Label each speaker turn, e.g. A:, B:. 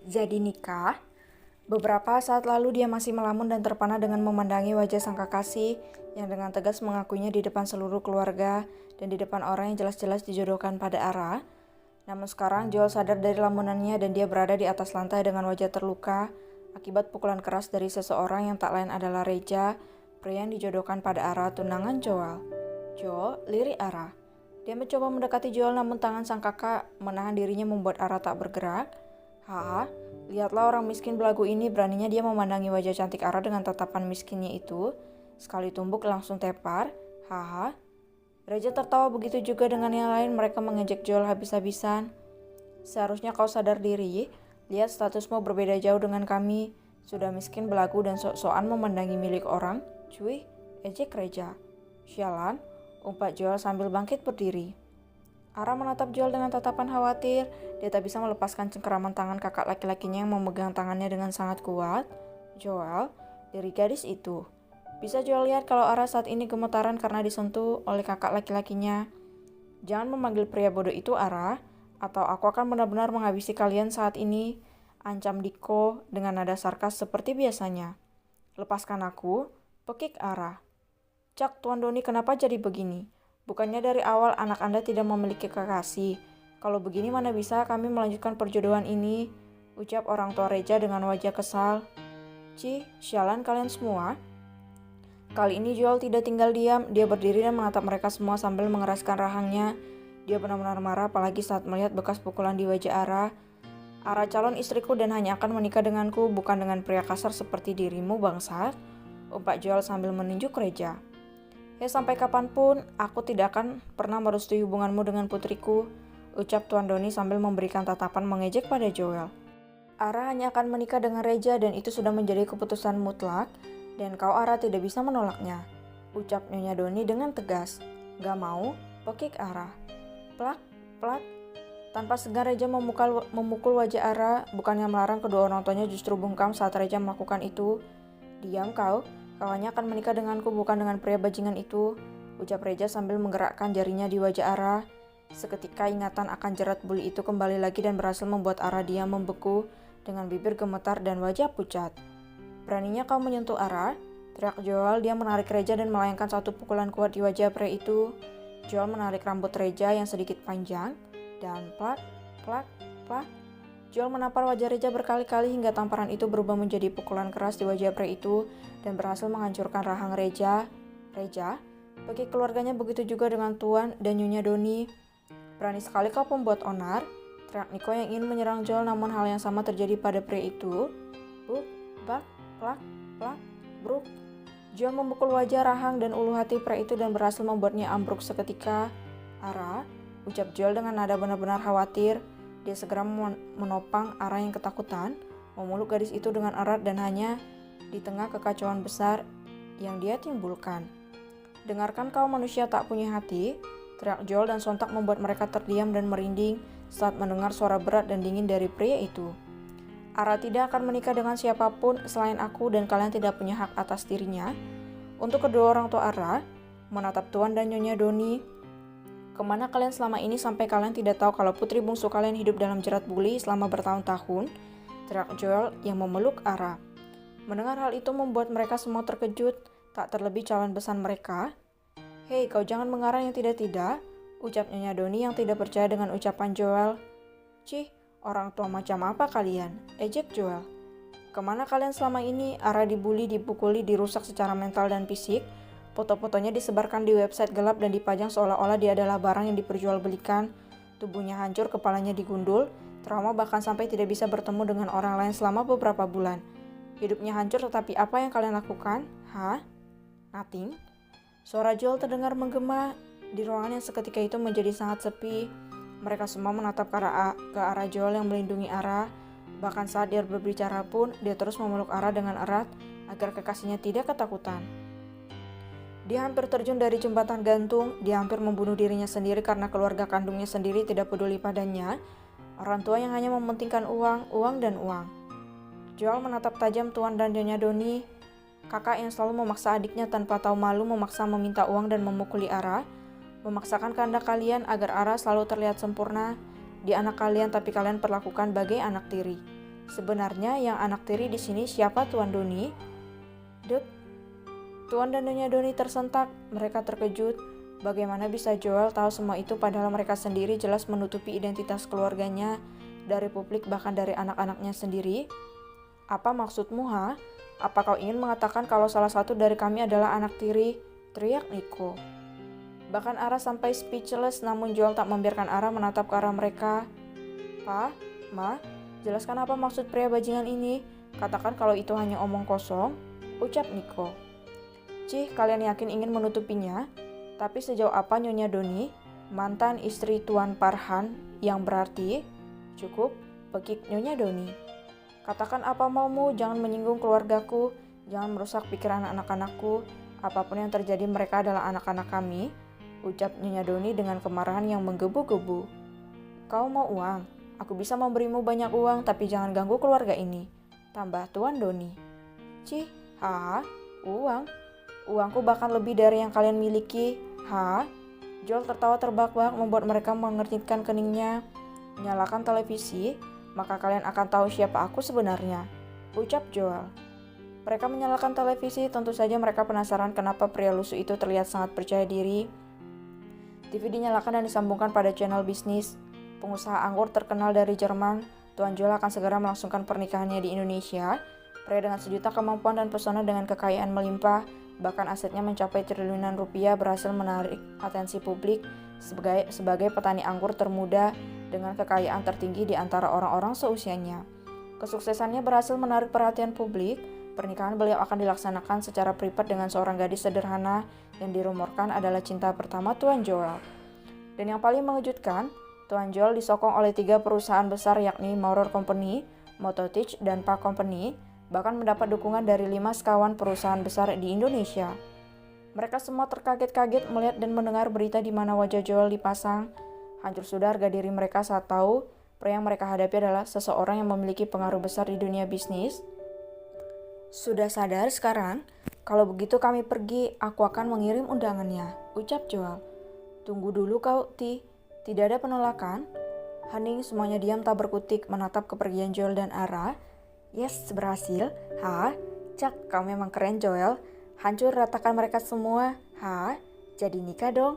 A: Jadi nikah? Beberapa saat lalu dia masih melamun dan terpana dengan memandangi wajah sang kekasih yang dengan tegas mengakuinya di depan seluruh keluarga dan di depan orang yang jelas-jelas dijodohkan pada Ara. Namun sekarang Joel sadar dari lamunannya dan dia berada di atas lantai dengan wajah terluka akibat pukulan keras dari seseorang yang tak lain adalah Reja, pria yang dijodohkan pada Ara, tunangan Joel. Joel lirik Ara. Dia mencoba mendekati Joel namun tangan sang kakak menahan dirinya membuat Ara tak bergerak. Haha, lihatlah orang miskin belagu ini, beraninya dia memandangi wajah cantik Ara dengan tatapan miskinnya itu. Sekali tumbuk langsung tepar. Haha. Reja tertawa, begitu juga dengan yang lain, mereka mengejek Joel habis-habisan. Seharusnya kau sadar diri, lihat statusmu berbeda jauh dengan kami. Sudah miskin belagu dan sok-sokan memandangi milik orang. Cuy, ejek Reja. Sialan, umpat Joel sambil bangkit berdiri. Ara menatap Joel dengan tatapan khawatir. Dia tak bisa melepaskan cengkeraman tangan kakak laki-lakinya yang memegang tangannya dengan sangat kuat. Joel, diri gadis itu. Bisa Joel lihat kalau Ara saat ini gemetaran karena disentuh oleh kakak laki-lakinya. Jangan memanggil pria bodoh itu Ara, atau aku akan benar-benar menghabisi kalian saat ini. Ancam Diko dengan nada sarkas seperti biasanya. Lepaskan aku, pekik Ara. Cak, Tuan Doni, kenapa jadi begini? Bukannya dari awal anak Anda tidak memiliki kekasih? Kalau begini mana bisa kami melanjutkan perjodohan ini? Ucap orang tua Reja dengan wajah kesal. Cih, sialan kalian semua. Kali ini Joel tidak tinggal diam. Dia berdiri dan menatap mereka semua sambil mengeraskan rahangnya. Dia benar-benar marah apalagi saat melihat bekas pukulan di wajah Ara. Ara calon istriku dan hanya akan menikah denganku, bukan dengan pria kasar seperti dirimu, bangsat. Umpat Joel sambil menunjuk Reja. Sampai kapanpun, aku tidak akan pernah merestui hubunganmu dengan putriku, ucap Tuan Doni sambil memberikan tatapan mengejek pada Joel. Ara hanya akan menikah dengan Reja dan itu sudah menjadi keputusan mutlak, dan kau Ara tidak bisa menolaknya, ucap Nyonya Doni dengan tegas. Gak mau, pekik Ara. Plak, plak. Tanpa segan Reja memukul wajah Ara, bukannya melarang, kedua orang tuanya justru bungkam saat Reja melakukan itu. Diam kau. Kau hanya akan menikah denganku, bukan dengan pria bajingan itu, ucap Reja sambil menggerakkan jarinya di wajah Ara. Seketika ingatan akan jerat buli itu kembali lagi dan berhasil membuat Ara diam membeku dengan bibir gemetar dan wajah pucat. Beraninya kau menyentuh Ara? Teriak Joel. Dia menarik Reja dan melayangkan satu pukulan kuat di wajah pria itu. Joel menarik rambut Reja yang sedikit panjang dan plak, plak, plak. Joel menampar wajah Reja berkali-kali hingga tamparan itu berubah menjadi pukulan keras di wajah pria itu dan berhasil menghancurkan rahang Reja. Reja, bagi keluarganya begitu juga dengan Tuan dan Nyonya Doni. Berani sekali kau pembuat onar, teriak Niko yang ingin menyerang Joel, namun hal yang sama terjadi pada pria itu. Buk, bak, plak, plak, bruk. Joel memukul wajah, rahang, dan ulu hati pria itu dan berhasil membuatnya ambruk seketika. Ara, ucap Joel dengan nada benar-benar khawatir. Dia segera menopang Ara yang ketakutan, memeluk gadis itu dengan erat dan hanya di tengah kekacauan besar yang dia timbulkan. Dengarkan kau manusia tak punya hati, teriak Joel dan sontak membuat mereka terdiam dan merinding saat mendengar suara berat dan dingin dari pria itu. Ara tidak akan menikah dengan siapapun selain aku dan kalian tidak punya hak atas dirinya. Untuk kedua orang tua Ara, menatap Tuan dan Nyonya Doni. Kemana kalian selama ini sampai kalian tidak tahu kalau putri bungsu kalian hidup dalam jerat buli selama bertahun-tahun? Teriak Joel yang memeluk Ara. Mendengar hal itu membuat mereka semua terkejut, tak terlebih calon besan mereka. Hei, kau jangan mengarang yang tidak-tidak, ucap Nyonya Doni yang tidak percaya dengan ucapan Joel. Cih, orang tua macam apa kalian? Ejek Joel. Kemana kalian selama ini? Ara dibully, dipukuli, dirusak secara mental dan fisik. Foto-fotonya disebarkan di website gelap dan dipajang seolah-olah dia adalah barang yang diperjualbelikan. Tubuhnya hancur, kepalanya digundul, trauma bahkan sampai tidak bisa bertemu dengan orang lain selama beberapa bulan. Hidupnya hancur, tetapi apa yang kalian lakukan? Hah? Nothing? Suara Joel terdengar menggema. Di ruangan yang seketika itu menjadi sangat sepi. Mereka semua menatap ke arah Joel yang melindungi Ara. Bahkan saat dia berbicara pun, dia terus memeluk Ara dengan erat agar kekasihnya tidak ketakutan. Dia hampir terjun dari jembatan gantung, dia hampir membunuh dirinya sendiri karena keluarga kandungnya sendiri tidak peduli padanya. Orang tua yang hanya mementingkan uang, uang dan uang. Joel menatap tajam Tuan dan Nyonya Doni, kakak yang selalu memaksa adiknya tanpa tahu malu memaksa meminta uang dan memukuli Ara, memaksakan kehendak kalian agar Ara selalu terlihat sempurna di anak kalian, tapi kalian perlakukan bagai anak tiri. Sebenarnya yang anak tiri di sini siapa, Tuan Doni? Dek. Tuan dan Nyonya Doni tersentak, mereka terkejut. Bagaimana bisa Joel tahu semua itu padahal mereka sendiri jelas menutupi identitas keluarganya dari publik, bahkan dari anak-anaknya sendiri? Apa maksudmu, ha? Apa kau ingin mengatakan kalau salah satu dari kami adalah anak tiri? Teriak Nico. Bahkan Ara sampai speechless, namun Joel tak membiarkan Ara menatap ke arah mereka. Pa, Ma, jelaskan apa maksud pria bajingan ini? Katakan kalau itu hanya omong kosong, ucap Nico. Cih, kalian yakin ingin menutupinya? Tapi sejauh apa Nyonya Doni, mantan istri Tuan Parhan, yang berarti? Cukup, pekik Nyonya Doni. Katakan apa maumu, jangan menyinggung keluargaku, jangan merusak pikiran anak-anakku. Apapun yang terjadi, mereka adalah anak-anak kami, ucap Nyonya Doni dengan kemarahan yang menggebu-gebu. Kau mau uang? Aku bisa memberimu banyak uang, tapi jangan ganggu keluarga ini, tambah Tuan Doni. Cih, uang? Uangku bahkan lebih dari yang kalian miliki. Joel tertawa terbahak-bahak membuat mereka mengernyitkan keningnya. Nyalakan televisi, maka kalian akan tahu siapa aku sebenarnya, ucap Joel. Mereka menyalakan televisi, tentu saja mereka penasaran kenapa pria lusuh itu terlihat sangat percaya diri. TV dinyalakan dan disambungkan pada channel bisnis. Pengusaha anggur terkenal dari Jerman, Tuan Joel akan segera melangsungkan pernikahannya di Indonesia. Pria dengan sejuta kemampuan dan pesona dengan kekayaan melimpah, bahkan asetnya mencapai triliunan rupiah, berhasil menarik atensi publik sebagai petani anggur termuda dengan kekayaan tertinggi di antara orang-orang seusianya. Kesuksesannya berhasil menarik perhatian publik. Pernikahan beliau akan dilaksanakan secara privat dengan seorang gadis sederhana yang dirumorkan adalah cinta pertama Tuan Joel. Dan yang paling mengejutkan, Tuan Joel disokong oleh 3 perusahaan besar yakni Maurer Company, Mototich, dan Park Company, bahkan mendapat dukungan dari 5 sekawan perusahaan besar di Indonesia. Mereka semua terkaget-kaget melihat dan mendengar berita di mana wajah Joel dipasang. Hancur sudah harga diri mereka saat tahu pria yang mereka hadapi adalah seseorang yang memiliki pengaruh besar di dunia bisnis. Sudah sadar sekarang? Kalau begitu kami pergi, aku akan mengirim undangannya, ucap Joel. Tunggu dulu kau, Tidak ada penolakan? Hening, semuanya diam tak berkutik menatap kepergian Joel dan Ara. Yes, berhasil. Cak, kau memang keren Joel. Hancur ratakan mereka semua. Jadi nikah dong.